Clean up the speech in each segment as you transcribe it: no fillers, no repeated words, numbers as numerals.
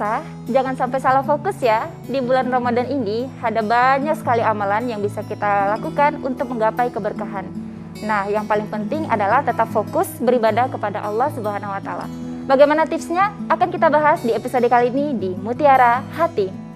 pemirsa, jangan sampai salah fokus ya. Di bulan Ramadan ini ada banyak sekali amalan yang bisa kita lakukan untuk menggapai keberkahan. Nah, yang paling penting adalah tetap fokus beribadah kepada Allah Subhanahu wa taala. Bagaimana tipsnya? Akan kita bahas di episode kali ini di Mutiara Hati.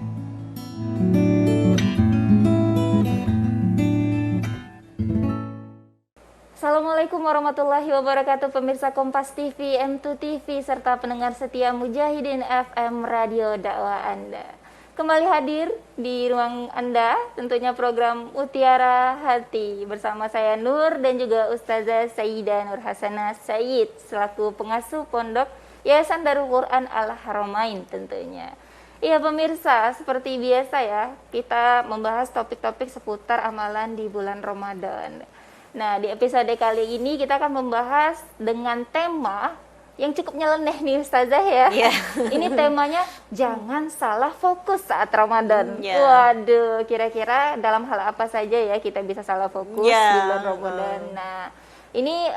Assalamualaikum warahmatullahi wabarakatuh, pemirsa Kompas TV, M2 TV, serta pendengar setia Mujahidin FM Radio Dakwah Anda. Kembali hadir di ruang Anda, tentunya program Mutiara Hati bersama saya Nur dan juga Ustazah Sayyidah Nur Hasanah Sayyid selaku pengasuh pondok Yayasan Darul Quran Al-Haramain tentunya. Iya pemirsa, seperti biasa ya, kita membahas topik-topik seputar amalan di bulan Ramadan. Nah, di episode kali ini kita akan membahas dengan tema yang cukup nyeleneh nih Ustazah ya. Yeah. Ini temanya jangan salah fokus saat Ramadan. Yeah. Waduh, kira-kira dalam hal apa saja ya kita bisa salah fokus di bulan Ramadan. Nah, ini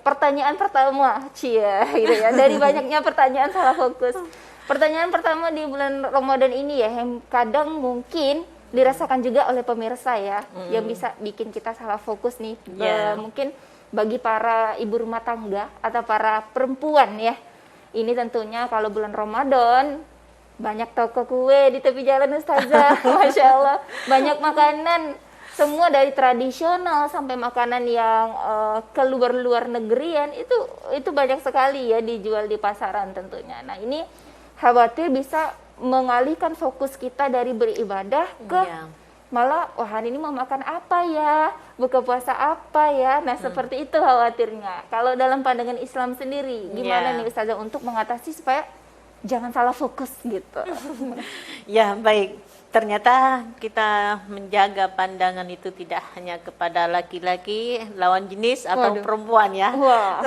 pertanyaan pertama, gitu ya. Dari banyaknya pertanyaan salah fokus. Pertanyaan pertama di bulan Ramadan ini ya, yang kadang mungkin dirasakan juga oleh pemirsa ya, yang bisa bikin kita salah fokus nih. Mungkin bagi para ibu rumah tangga atau para perempuan ya, ini tentunya kalau bulan Ramadan banyak toko kue di tepi jalan Ustazah. Masya Allah, banyak makanan, semua dari tradisional sampai makanan yang ke luar negerian, itu banyak sekali ya dijual di pasaran tentunya. Nah, ini khawatir bisa mengalihkan fokus kita dari beribadah ke malah hari ini mau makan apa ya, buka puasa apa ya. Nah, seperti itu khawatirnya. Kalau dalam pandangan Islam sendiri, gimana nih Ustazah untuk mengatasi supaya jangan salah fokus gitu? Ya, baik. Ternyata kita menjaga pandangan itu tidak hanya kepada laki-laki, lawan jenis atau perempuan ya. Wah.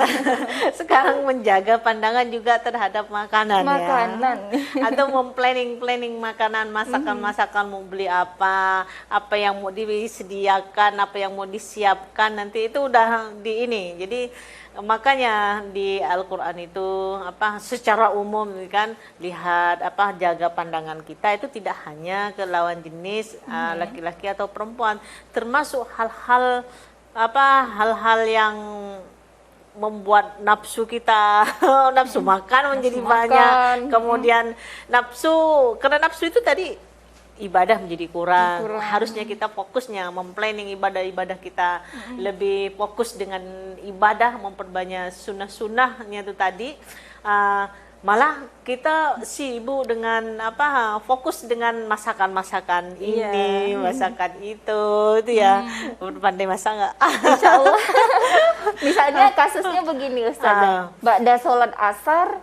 Sekarang menjaga pandangan juga terhadap makanan ya. Atau memplanning makanan, masakan mau beli apa yang mau disediakan, apa yang mau disiapkan, nanti itu udah di ini. Jadi makanya di Al-Quran itu secara umum kan lihat jaga pandangan kita itu tidak hanya ke lawan jenis laki-laki atau perempuan, termasuk hal-hal yang membuat nafsu kita nafsu makan menjadi banyak, kemudian karena nafsu itu tadi ibadah menjadi kurang. Harusnya kita fokusnya memplanning ibadah kita, lebih fokus dengan ibadah, memperbanyak sunnah-sunnahnya itu tadi. Malah kita sibuk dengan fokus dengan masakan ini, masakan itu ya. Pandai masak nggak? Insya Allah. Misalnya kasusnya begini Ustazah, ba'da sholat asar,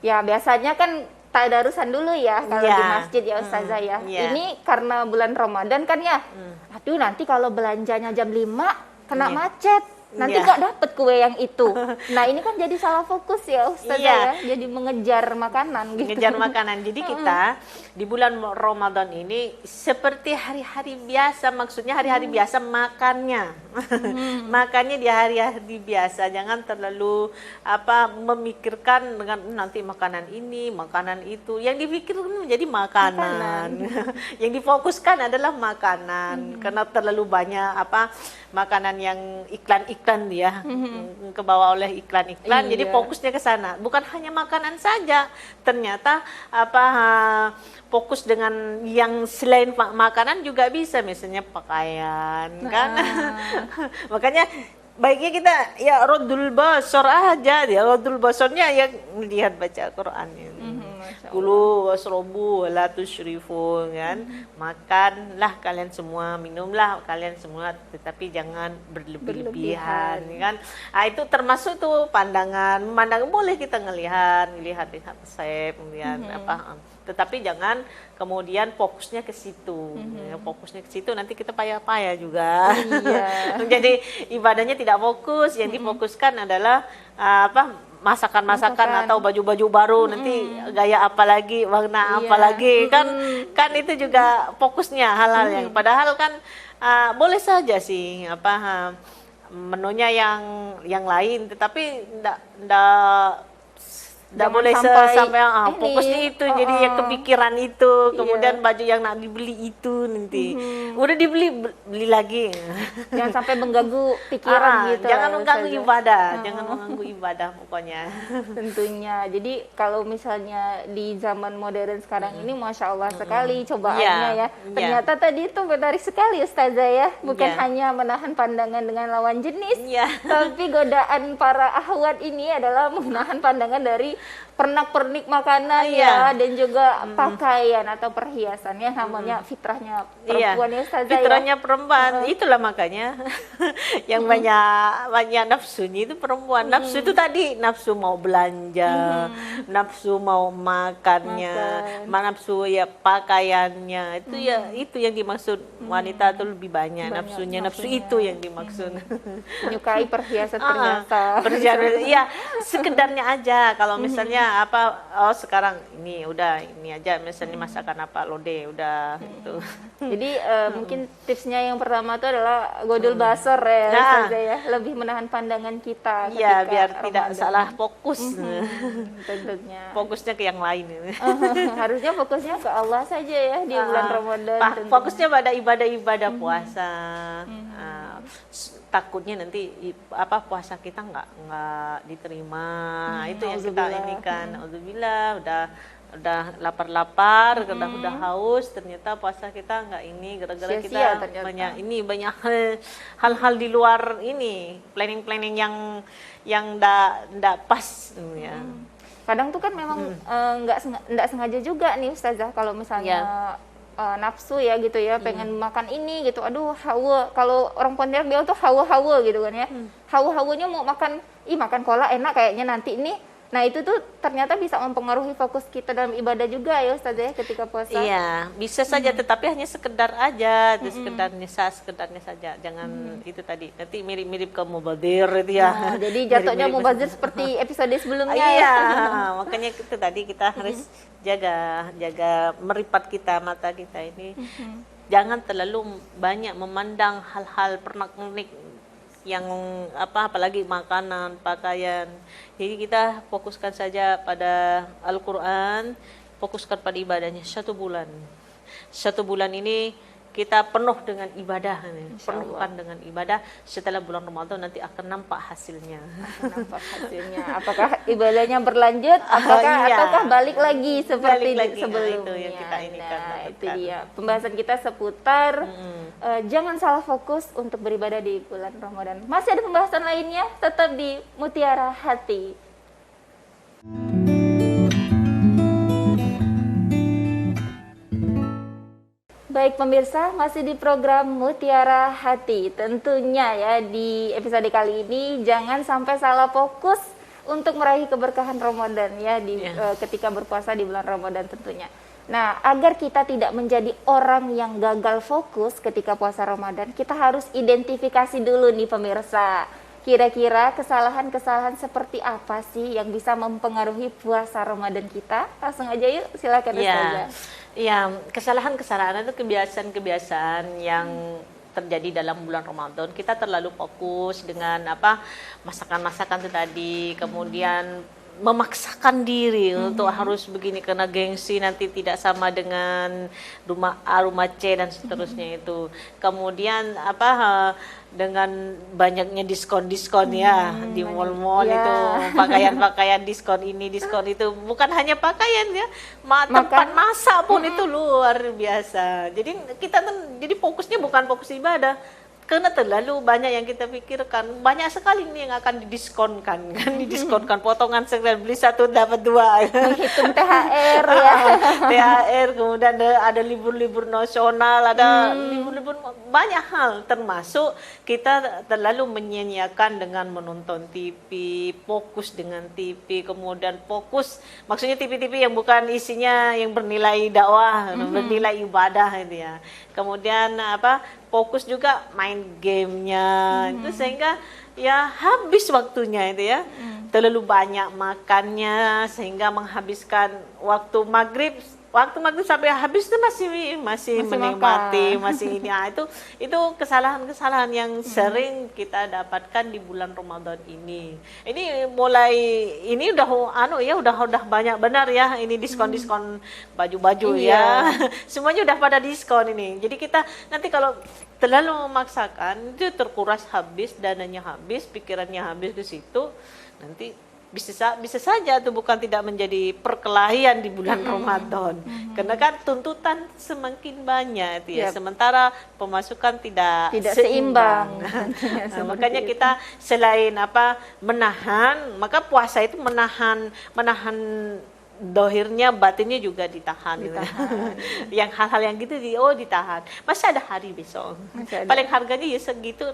ya biasanya kan tadarusan dulu ya kalau di masjid ya Ustazah ya. Ini karena bulan Ramadan kan ya. Aduh, nanti kalau belanjanya jam 5 kena macet. Nanti nggak dapet kue yang itu. Nah, ini kan jadi salah fokus ya Ustazah ya. Jadi mengejar makanan gitu. Mengejar makanan. Jadi kita di bulan Ramadan ini seperti hari-hari biasa, maksudnya hari-hari biasa makannya. Makannya di hari-hari biasa, jangan terlalu memikirkan dengan nanti makanan ini, makanan itu. Yang dipikirkan menjadi makanan. Yang difokuskan adalah makanan. Karena terlalu banyak makanan yang iklan dia ke bawah oleh iklan-iklan. Jadi fokusnya ke sana, bukan hanya makanan saja, ternyata fokus dengan yang selain makanan juga bisa, misalnya pakaian kan. Makanya baiknya kita ya rodul basor aja, dia rodul basornya ya lihat baca Quran ini. Kulu wasrobu la tusyrifu kan. Makanlah kalian semua, minumlah kalian semua, tetapi jangan berlebihan kan. Itu termasuk tuh pandangan boleh kita ngelihat resep kemudian tetapi jangan kemudian fokusnya ke situ. Fokusnya ke situ nanti kita payah-payah juga. Jadi ibadahnya tidak fokus, yang difokuskan adalah masakan atau baju-baju baru, nanti gaya apa lagi, warna apa lagi, kan itu juga fokusnya hal-hal yang padahal kan boleh saja sih menunya yang lain, tetapi ndak Nggak Jangan boleh sampai sampai ini, fokusnya itu, jadi ya kepikiran itu, kemudian baju yang nak dibeli itu nanti udah dibeli beli lagi. jangan sampai mengganggu pikiran gitu. Jangan mengganggu Ustazah. ibadah, jangan mengganggu ibadah pokoknya. Tentunya. Jadi kalau misalnya di zaman modern sekarang ini, masya Allah sekali cobaannya ya. Ternyata tadi itu menarik sekali Ustazah ya. Bukan hanya menahan pandangan dengan lawan jenis, tapi godaan para ahwat ini adalah menahan pandangan dari pernak-pernik makanan ya, dan juga pakaian atau perhiasan ya, namanya fitrahnya perempuan ya Ustazah. Fitrahnya perempuan, itulah makanya yang banyak nafsunya itu perempuan. Nafsu itu tadi nafsu mau belanja, nafsu mau makannya, nafsu ya pakaiannya. Itu ya itu yang dimaksud wanita itu lebih banyak nafsunya, nafsu itu yang dimaksud. Menyukai perhiasan-perhiasan. Iya, sekedarnya aja. Kalau misalnya sekarang ini udah ini aja, misalnya masakan apa lode udah gitu. Jadi mungkin tipsnya yang pertama itu adalah godul basar ya, Ustazah ya, lebih menahan pandangan kita ketika biar tidak Ramadan. salah fokus. Tentunya. Fokusnya ke yang lain. Harusnya fokusnya ke Allah saja ya di bulan Ramadan. Fokusnya pada ibadah-ibadah puasa. Takutnya nanti puasa kita nggak diterima. Itu yang kita ini kan. Alhamdulillah udah lapar-lapar, udah haus, ternyata puasa kita nggak ini gara-gara kita banyak hal-hal di luar ini, planning yang ndak pas ya. Kadang tuh kan memang nggak sengaja juga nih Ustazah, kalau misalnya nafsu ya gitu ya, pengen makan ini gitu, aduh hawa, kalau orang Pontianak bilang tuh hawa-hawa gitu kan ya, hawa-hawanya mau makan kola enak kayaknya nanti ini. Nah itu tuh ternyata bisa mempengaruhi fokus kita dalam ibadah juga ya Ustazah ya ketika puasa. Iya, bisa saja, tetapi hanya sekedar aja, sekedarnya saja. Jangan itu tadi, nanti mirip-mirip ke mubadir itu ya. Jadi jatuhnya mubazir seperti episode sebelumnya ya. Makanya itu tadi kita harus jaga meripat kita, mata kita ini. Jangan terlalu banyak memandang hal-hal pernak-pernik yang apalagi makanan, pakaian. Jadi kita fokuskan saja pada Al-Quran, fokuskan pada ibadahnya 1 bulan. 1 bulan ini kita penuh dengan ibadah, penuhkan dengan ibadah. Setelah bulan Ramadan nanti akan nampak hasilnya. Apakah ibadahnya berlanjut, ataukah balik lagi seperti sebelumnya. Itu yang kita ini itu dia pembahasan kita seputar jangan salah fokus untuk beribadah di bulan Ramadan. Masih ada pembahasan lainnya, tetap di Mutiara Hati. Baik pemirsa, masih di program Mutiara Hati. Tentunya ya di episode kali ini jangan sampai salah fokus untuk meraih keberkahan Ramadan ya ketika berpuasa di bulan Ramadan tentunya. Nah, agar kita tidak menjadi orang yang gagal fokus ketika puasa Ramadan, kita harus identifikasi dulu nih pemirsa. Kira-kira kesalahan-kesalahan seperti apa sih yang bisa mempengaruhi puasa Ramadan kita? Langsung aja yuk, silakan Ustazah. Iya, kesalahan-kesalahan itu kebiasaan-kebiasaan yang terjadi dalam bulan Ramadan. Kita terlalu fokus dengan masakan-masakan itu tadi, kemudian memaksakan diri untuk harus begini karena gengsi nanti tidak sama dengan rumah A, rumah C dan seterusnya itu. Kemudian dengan banyaknya diskon-diskon ya di mall-mall itu, pakaian-pakaian diskon ini, diskon itu, bukan hanya pakaian ya, tempat masak pun itu luar biasa. Jadi kita jadi fokusnya bukan fokus ibadah. Karena terlalu banyak yang kita pikirkan, banyak sekali nih yang akan didiskonkan, potongan sekalian beli 1 dapat 2. Menghitung THR ya. THR, kemudian ada libur-libur nasional, ada libur-libur banyak hal, termasuk kita terlalu menyanyiakan dengan menonton TV, fokus dengan TV, kemudian fokus, maksudnya TV-TV yang bukan isinya yang bernilai dakwah, bernilai ibadah itu ya. Kemudian fokus juga main gamenya itu, sehingga ya habis waktunya itu ya. Terlalu banyak makannya sehingga menghabiskan waktu maghrib waktu sampai habis itu masih menikmati, masih ini. Itu kesalahan-kesalahan yang sering kita dapatkan di bulan Ramadan ini. Ini mulai ini udah banyak benar ya ini diskon-diskon baju-baju ya. Semuanya udah pada diskon ini. Jadi kita nanti kalau terlalu memaksakan itu terkuras habis, dananya habis, pikirannya habis ke situ, nanti bisa saja itu bukan tidak menjadi perkelahian di bulan Ramadan. Karena kan tuntutan semakin banyak itu ya. Sementara pemasukan tidak seimbang. Makanya kita selain menahan, maka puasa itu menahan dohirnya, batinnya juga ditahan. Yang hal-hal yang gitu ditahan. Masih ada hari besok. Paling harganya ya segitu.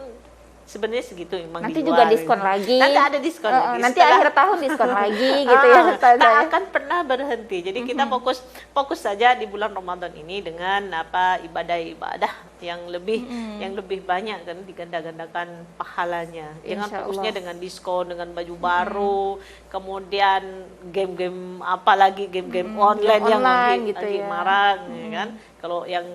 Sebenarnya segitu emang nanti dijual, juga diskon lagi. Nanti ada diskon lagi. Nanti akhir tahun diskon lagi gitu ya. Tak akan pernah berhenti. Jadi kita fokus saja di bulan Ramadan ini dengan ibadah-ibadah yang lebih banyak kan, diganda-gandakan pahalanya. Jangan fokusnya dengan diskon, dengan baju baru, kemudian game-game game-game online yang lagi marak ya kan. Kalau yang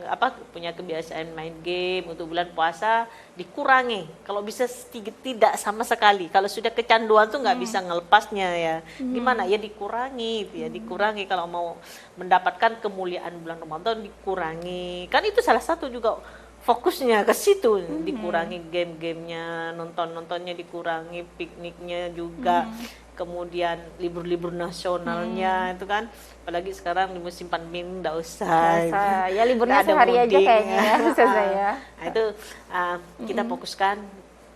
punya kebiasaan main game untuk bulan puasa dikurangi. Kalau bisa tidak sama sekali. Kalau sudah kecanduan tuh nggak bisa ngelepasnya ya. Gimana ya, dikurangi itu ya, dikurangi. Kalau mau mendapatkan kemuliaan bulan Ramadan dikurangi. Kan itu salah satu juga fokusnya ke situ, dikurangi game-gamenya, nontonnya dikurangi, pikniknya juga. Kemudian libur-libur nasionalnya itu kan, apalagi sekarang di musim pandemi nggak usah. Ya liburnya sehari aja kayaknya ya, saya. Nah, itu kita fokuskan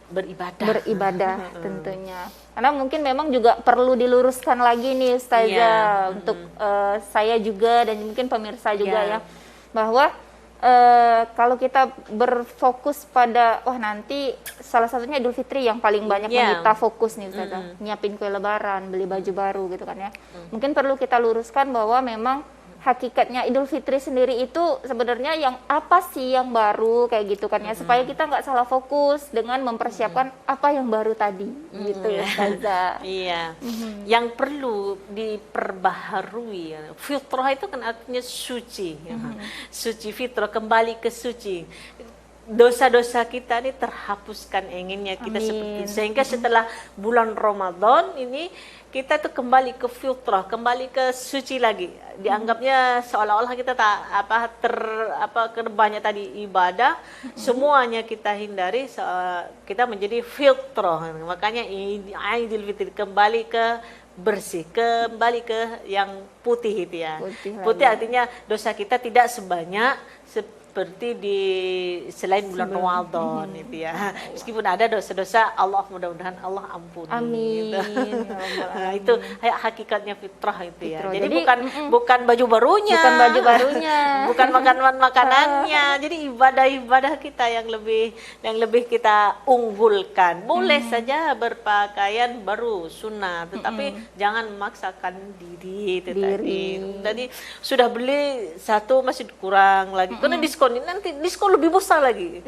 beribadah tentunya. Karena mungkin memang juga perlu diluruskan lagi nih Ustazah untuk saya juga dan mungkin pemirsa juga ya, bahwa kalau kita berfokus pada nanti salah satunya Idul Fitri yang paling banyak menyita fokus nih Ustazah, nyiapin kue lebaran, beli baju baru gitu kan ya. Mungkin perlu kita luruskan bahwa memang hakikatnya Idul Fitri sendiri itu sebenarnya yang apa sih yang baru kayak gitu kan ya, supaya kita nggak salah fokus dengan mempersiapkan apa yang baru tadi gitu ya Ustazah. Iya. Yang perlu diperbaharui ya. Fitrah itu kan artinya suci. Suci, fitrah, kembali ke suci. Dosa-dosa kita ini terhapuskan inginnya kita seperti itu. Sehingga setelah bulan Ramadan ini kita tuh kembali ke fitrah, kembali ke suci lagi. Dianggapnya seolah-olah kita banyak tadi ibadah, semuanya kita hindari, kita menjadi fitrah. Makanya Idul Fitri kembali ke bersih, kembali ke yang putih itu ya. Putih artinya dosa kita tidak sebanyak seperti di selain bulan Ramadan itu ya. Meskipun ada dosa-dosa, mudah-mudahan Allah ampuni. Amin. Gitu. Nah, itu hakikatnya fitrah itu ya. Jadi bukan baju barunya, bukan makanannya. Jadi ibadah kita yang lebih kita unggulkan. Boleh saja berpakaian baru sunnah, tetapi jangan memaksakan diri itu tadi. Tadi sudah beli satu masih kurang lagi. Karena nanti diskon lebih besar lagi.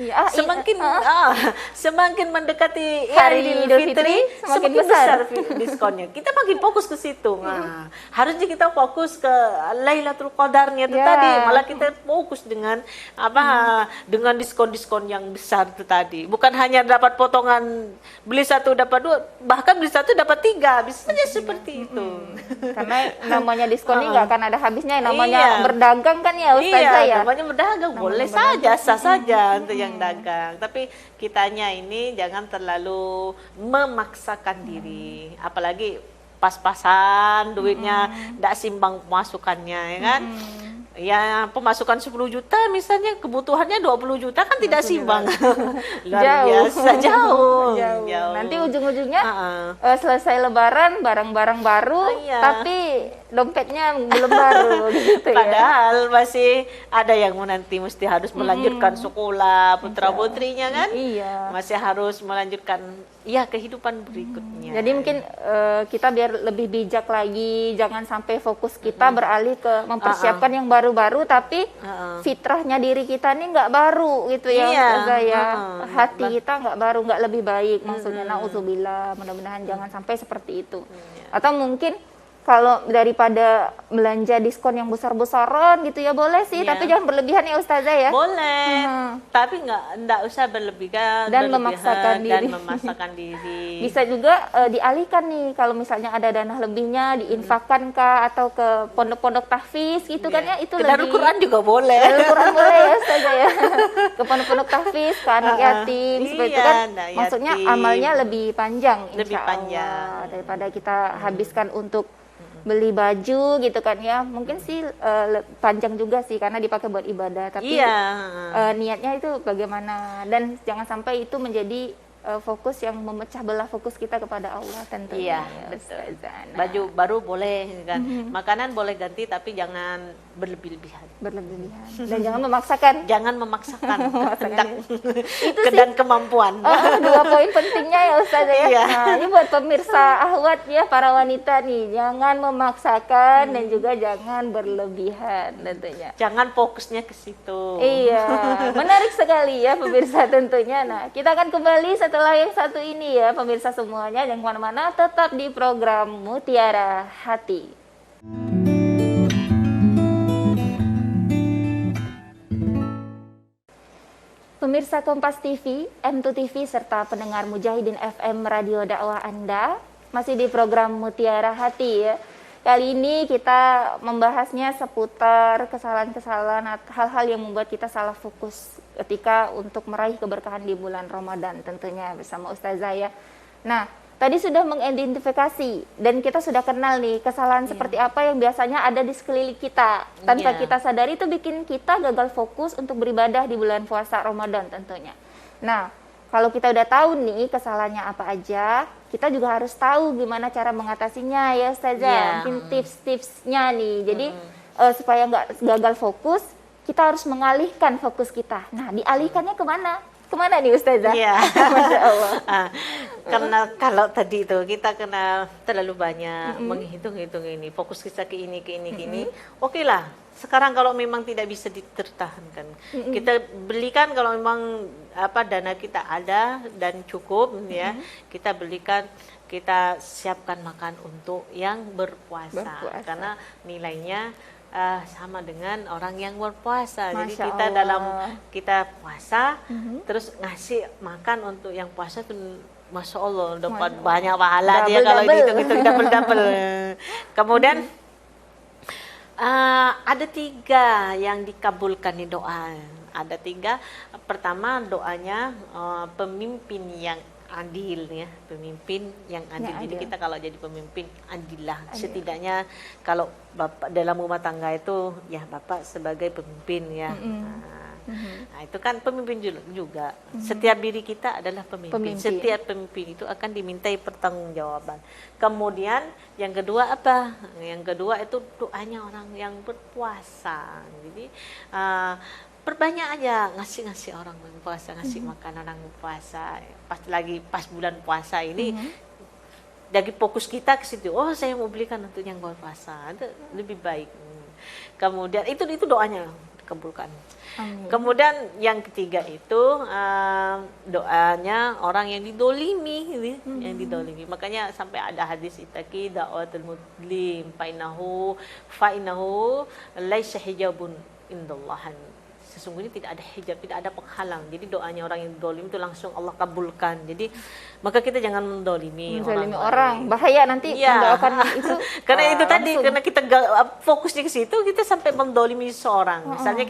Semakin mendekati hari Idul Fitri, semakin besar diskonnya. Kita makin fokus ke situ. Nah, harusnya kita fokus ke Lailatul Qadarnya itu tadi. Malah kita fokus dengan dengan diskon-diskon yang besar itu tadi. Bukan hanya dapat potongan beli satu dapat dua, bahkan beli satu dapat tiga. Bisanya seperti itu. Karena namanya diskon ini nggak akan ada habisnya. Namanya berdagang kan ya Ustazah ya. Namanya berdagang. Boleh saja, sah saja untuk yang dagang. Tapi kitanya ini jangan terlalu memaksakan diri. Apalagi pas-pasan duitnya tidak simbang pemasukannya ya kan. Ya pemasukan 10 juta misalnya, kebutuhannya 20 juta kan tidak simbang. Luar biasa, jauh. Nanti ujung-ujungnya selesai lebaran barang-barang baru, tapi dompetnya belum baru gitu ya. Padahal masih ada yang nanti mesti harus melanjutkan sekolah putra-putrinya kan. Masih harus melanjutkan kehidupan berikutnya. Jadi mungkin kita biar lebih bijak lagi, jangan sampai fokus kita beralih ke mempersiapkan yang baru-baru, tapi fitrahnya diri kita ini nggak baru gitu ya Ustazah ya. Hati kita nggak baru, nggak lebih baik maksudnya. Nauzubillah, mudah-mudahan jangan sampai seperti itu. Atau mungkin kalau daripada belanja diskon yang besar-besaran gitu ya boleh sih, tapi jangan berlebihan ya Ustazah ya. Boleh, tapi enggak usah berlebihan dan memaksakan diri. Bisa juga dialihkan nih, kalau misalnya ada dana lebihnya diinfakkan kah atau ke pondok-pondok tahfiz gitu kan ya, itu ke lebih. Darul Quran juga boleh. Darul Quran boleh ya Ustazah ya. Ke pondok-pondok tahfiz, ke anak yatim, seperti itu kan. Maksudnya amalnya lebih panjang, insya Allah, daripada kita habiskan untuk beli baju gitu kan ya, mungkin sih panjang juga sih karena dipakai buat ibadah, tapi niatnya itu bagaimana, dan jangan sampai itu menjadi fokus yang memecah belah fokus kita kepada Allah tentunya. Iya, betul. Baju baru boleh kan, makanan boleh ganti tapi jangan berlebih-lebihan. Dan jangan memaksakan. Jangan memaksakan kehendak dan kemampuan. Dua poin pentingnya ya Ustazah ya. Iya. Nah, ini buat pemirsa Ahwat ya, para wanita nih, jangan memaksakan dan juga jangan berlebihan tentunya. Jangan fokusnya ke situ. Iya, menarik sekali ya pemirsa tentunya. Nah, kita akan kembali setelah yang satu ini ya pemirsa semuanya, jangan kemana-mana, tetap di program Mutiara Hati. Pemirsa Kompas TV, M2 TV, serta pendengar Mujahidin FM Radio Dakwah Anda, masih di program Mutiara Hati ya. Kali ini kita membahasnya seputar kesalahan-kesalahan, hal-hal yang membuat kita salah fokus ketika untuk meraih keberkahan di bulan Ramadan tentunya bersama Ustazah ya. Nah, tadi sudah mengidentifikasi dan kita sudah kenal nih kesalahan seperti apa yang biasanya ada di sekeliling kita. Tanpa kita sadari itu bikin kita gagal fokus untuk beribadah di bulan puasa Ramadan tentunya. Nah, kalau kita udah tahu nih kesalahannya apa aja, kita juga harus tahu gimana cara mengatasinya ya Ustazah. Mungkin tips-tipsnya nih. Jadi supaya nggak gagal fokus, kita harus mengalihkan fokus kita. Nah, dialihkannya kemana? Kemana nih Ustazah? Iya. Masya Allah. Karena kalau tadi itu kita kena terlalu banyak menghitung-hitung ini, fokus kita ke ini, ke ini. Oke lah, sekarang kalau memang tidak bisa ditertahankan, kita belikan kalau memang dana kita ada dan cukup ya, kita belikan, kita siapkan makan untuk yang berpuasa. Karena nilainya sama dengan orang yang berpuasa. Jadi kita kita puasa terus ngasih makan untuk yang puasa tuh, Masya Allah dapat banyak pahala dia kalau dihitung-hitung double. Kemudian ada 3 yang dikabulkan di doa. Ada 3. Pertama doanya pemimpin yang adil ya, pemimpin yang adil. Jadi kita kalau jadi pemimpin adillah. Setidaknya kalau bapak dalam rumah tangga itu ya bapak sebagai pemimpin ya. Nah, itu kan pemimpin juga. Setiap diri kita adalah pemimpin. Setiap pemimpin itu akan dimintai pertanggungjawaban. Kemudian yang kedua apa? Yang kedua itu doanya orang yang berpuasa. Jadi perbanyak aja ngasih orang yang puasa, ngasih makan orang yang puasa. Pas bulan puasa ini, dari fokus kita ke situ. Oh, saya mau belikan untuk yang berpuasa, itu lebih baik. Kemudian itu doanya dikabulkan. Kemudian yang ketiga itu doanya orang yang didolimi, yang didolimi. Makanya sampai ada hadis itaki da'watul muslim fa'inahu laisa hijabun indallahan. Sesungguhnya tidak ada hijab, tidak ada penghalang. Jadi doanya orang yang dolim itu langsung Allah kabulkan. Jadi maka kita jangan mendolimi orang. Bahaya nanti mendoakan itu. Karena itu tadi, karena kita fokusnya ke situ, kita sampai mendolimi seorang. Misalnya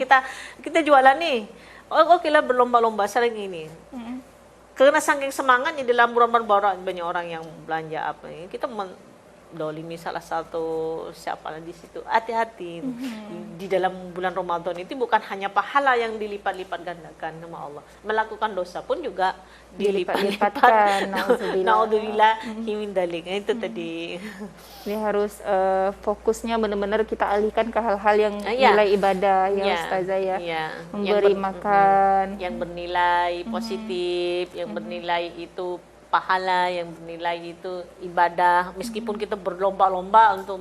kita jualan nih, oke lah berlomba-lomba sering ini. Karena saking semangatnya di dalam bulan banyak orang yang belanja apa ini, kita dolimi salah satu siapa di situ. Hati-hati di dalam bulan Ramadan itu bukan hanya pahala yang dilipat-lipat gandakan sama Allah, melakukan dosa pun juga dilipat-lipatkan. Naudzubillah min dzalik. Itu tadi. Ini harus fokusnya benar-benar kita alihkan ke hal-hal yang nilai ibadah ya Ustazah ya. Memberi makan yang bernilai positif, yang bernilai itu pahala, yang bernilai itu ibadah. Meskipun kita berlomba-lomba untuk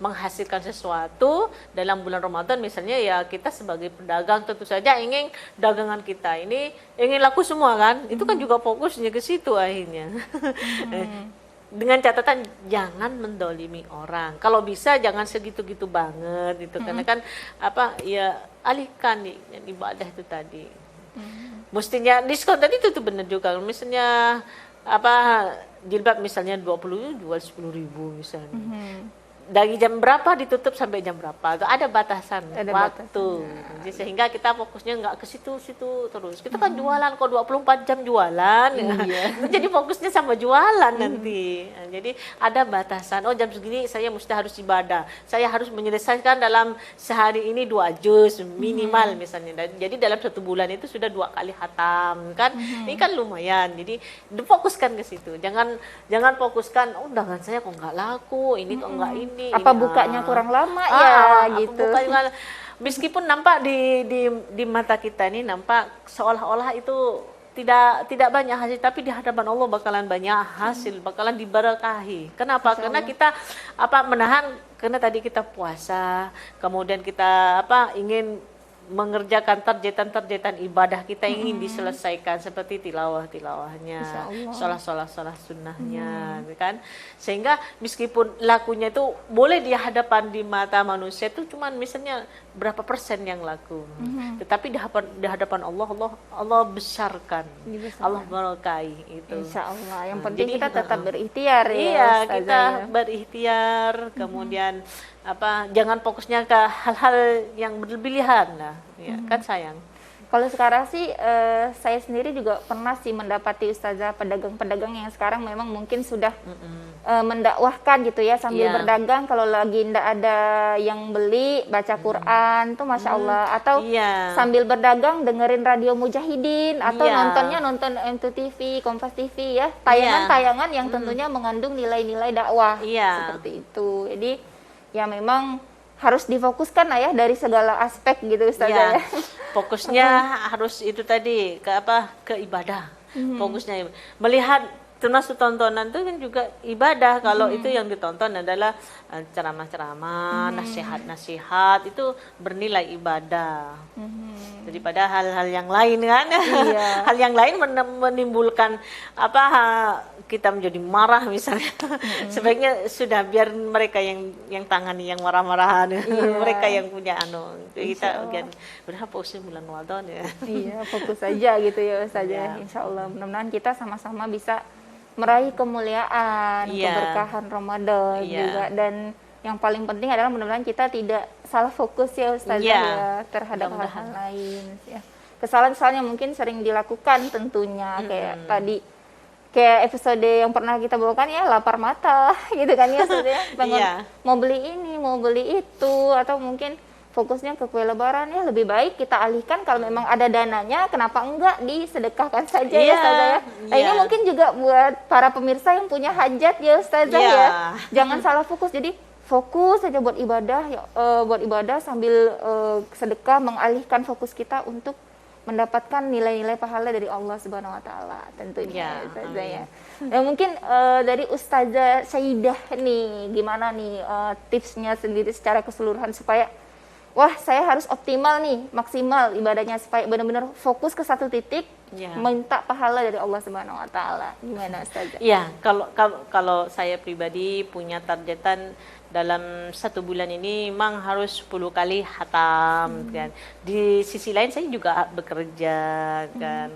menghasilkan sesuatu dalam bulan Ramadan, misalnya ya kita sebagai pedagang tentu saja ingin dagangan kita ini ingin laku semua kan, itu kan juga fokusnya ke situ akhirnya. dengan catatan jangan mendolimi orang. Kalau bisa jangan segitu-gitu banget gitu. Karena kan ya alihkan nih yang ibadah itu tadi. Mestinya diskon tadi itu tuh benar juga. Misalnya jilbab misalnya 20 jual 10.000 misalnya. Dari jam berapa ditutup sampai jam berapa? Itu ada batasan waktu. Jadi sehingga kita fokusnya nggak ke situ-situ terus. Kita kan jualan kok 24 jam jualan. Jadi fokusnya sama jualan nanti. Nah, jadi ada batasan. Oh, jam segini saya mesti harus ibadah. Saya harus menyelesaikan dalam sehari ini 2 juz minimal misalnya. Jadi dalam 1 bulan itu sudah 2 kali khatam kan. Ini kan lumayan. Jadi fokuskan ke situ. Jangan fokuskan dagangan saya kok nggak laku, ini kok nggak ini. Apa bukanya kurang lama gitu. Meskipun nampak di mata kita ini nampak seolah-olah itu tidak banyak hasil, tapi di hadapan Allah bakalan banyak hasil, bakalan diberkahi. Kenapa? Karena kita menahan, karena tadi kita puasa, kemudian kita ingin mengerjakan targetan ibadah kita ingin diselesaikan seperti tilawahnya, sholat sunnahnya, kan? Sehingga meskipun lakunya itu boleh di hadapan di mata manusia itu cuman misalnya berapa persen yang laku, tetapi di hadapan Allah besarkan, Allah berkahi itu. Insya Allah. Yang penting kita tetap berikhtiar ya. Iya, kita berikhtiar, kemudian jangan fokusnya ke hal-hal yang berlebihan lah, ya kan sayang. Kalau sekarang sih saya sendiri juga pernah sih mendapati ustazah pedagang-pedagang yang sekarang memang mungkin sudah mendakwahkan gitu ya sambil berdagang, kalau lagi ndak ada yang beli baca Quran tuh Masya Allah, atau sambil berdagang dengerin radio Mujahidin, atau nonton MTV, Kompas TV ya, tayangan-tayangan yang tentunya mengandung nilai-nilai dakwah seperti itu. Jadi ya memang harus difokuskan ya dari segala aspek gitu ustazah ya. Fokusnya harus itu tadi ke ibadah. Fokusnya melihat, termasuk tontonan itu kan juga ibadah. Kalau itu yang ditonton adalah ceramah-ceramah, nasihat-nasihat, itu bernilai ibadah. Daripada hal-hal yang lain kan. Hal yang lain menimbulkan kita menjadi marah misalnya. Sebaiknya sudah biar mereka yang tangani yang marah-marahan. Mereka yang punya kita berapa fokus bulan Ramadan ya. Iya, fokus saja gitu ya ustazah. Insya Allah mudah-mudahan kita sama-sama bisa meraih kemuliaan, keberkahan Ramadan juga, dan yang paling penting adalah mudah-mudahan kita tidak salah fokus ya ustazah ya terhadap hal-hal lain ya. Kesalahan-kesalahan yang mungkin sering dilakukan tentunya kayak episode yang pernah kita bawakan ya, lapar mata gitu kan ya ustazah, mau beli ini, mau beli itu, atau mungkin fokusnya ke kue lebaran, ya lebih baik kita alihkan. Kalau memang ada dananya, kenapa enggak disedekahkan saja ya ustazah ya. Nah ini mungkin juga buat para pemirsa yang punya hajat ya ustazah ya, jangan salah fokus. Jadi fokus saja buat ibadah sambil sedekah, mengalihkan fokus kita untuk mendapatkan nilai-nilai pahala dari Allah Subhanahu wa taala tentunya ustazah ya. Nah, mungkin dari Ustazah Saidah nih, gimana nih tipsnya sendiri secara keseluruhan supaya saya harus optimal nih, maksimal ibadahnya supaya benar-benar fokus ke satu titik, minta pahala dari Allah Subhanahu wa taala. Gimana ustazah? Iya, kalau saya pribadi punya targetan dalam 1 bulan ini memang harus 10 kali khatam kan. Di sisi lain saya juga bekerja kan.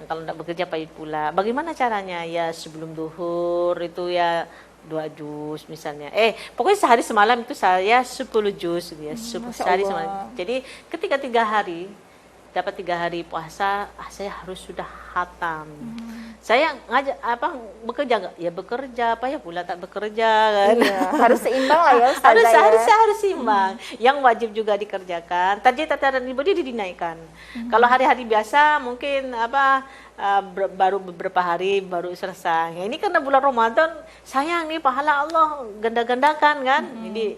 Kalau tidak bekerja pahit pula. Bagaimana caranya? Ya sebelum duhur itu ya 2 juz misalnya. Pokoknya sehari semalam itu saya 10 juz ya. Sehari semalam. Jadi ketika 3 hari dapat 3 hari puasa, saya harus sudah khatam. Saya bekerja enggak? Ya bekerja, pula tak bekerja kan. Iya, harus seimbang lah ya ustazah. Harus seimbang. Yang wajib juga dikerjakan. Target ibadah dinaikkan. Kalau hari-hari biasa mungkin baru beberapa hari baru selesai. Ini karena bulan Ramadan, sayang nih pahala Allah ganda-gandakan kan. Jadi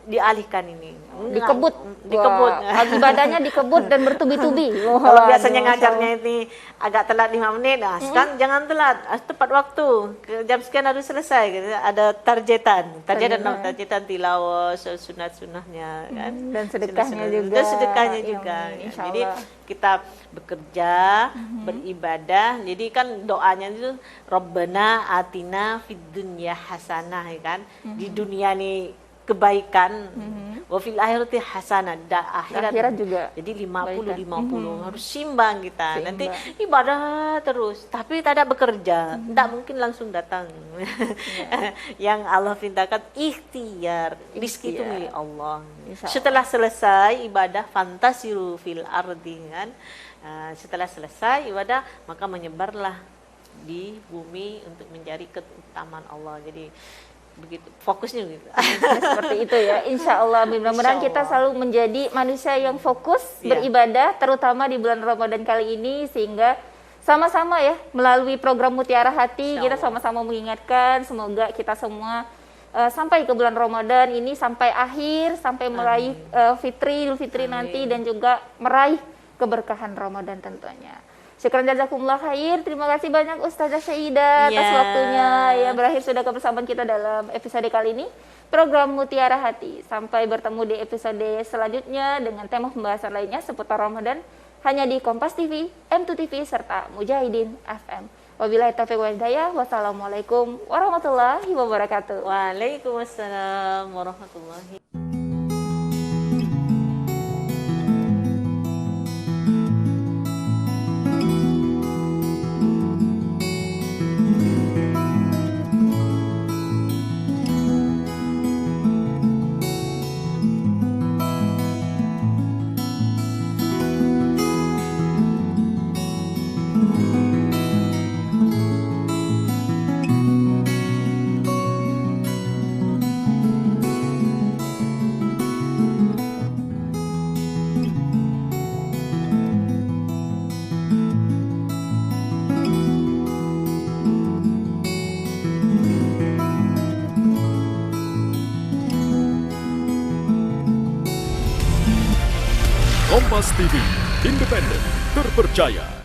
dialihkan ini. Dikebut. Dikebut. Wah, ibadahnya dikebut dan bertubi-tubi. Kalau Wah, biasanya Masya ngajarnya Allah. ini agak telat 5 menit, nah sekarang jangan telat, tepat waktu. Jam sekian harus selesai gitu. Ada targetan Targetan. tilawah, sunat-sunahnya kan. Dan sedekahnya Sunat-sunah. juga. Dan sedekahnya Ya, juga. insya Jadi Allah. kita bekerja, beribadah. Jadi kan doanya itu Rabbana atina fid dunya hasanah ya kan. Di dunia nih kebaikan, wa fil akhirati hasanah, Akhirat juga jadi 50 kebaikan. 50 harus simbang kita. Seimbang. Nanti ibadah terus tapi tidak bekerja, tidak mungkin langsung datang. Yang Allah pintakan ikhtiar, rizki itu Ikhtiar. milik Allah. Insya Allah. Setelah selesai ibadah fantasiru fil ardi kan. Setelah selesai ibadah maka menyebarlah di bumi untuk mencari keutamaan Allah. Jadi begitu fokusnya gitu. Seperti itu ya, insya Allah. Mudah-mudahan Insya kita Allah. selalu menjadi manusia yang fokus Iya. beribadah, terutama di bulan Ramadan kali ini, sehingga sama-sama ya melalui program Mutiara Hati Insya kita Allah. sama-sama mengingatkan, semoga kita semua sampai ke bulan Ramadan ini, sampai akhir, sampai meraih Idul Fitri nanti, dan juga meraih keberkahan Ramadan tentunya. Syukran jazakumullah khair. Terima kasih banyak Ustazah Syahidah atas Ya. waktunya. Ya, berakhir sudah kebersamaan kita dalam episode kali ini program Mutiara Hati. Sampai bertemu di episode selanjutnya dengan tema pembahasan lainnya seputar Ramadan hanya di Kompas TV, M2 TV serta Mujahidin FM. Wabillahi taufiq wal hidayah. Wassalamualaikum warahmatullahi wabarakatuh. Waalaikumsalam warahmatullahi. Kompas TV, independen, terpercaya.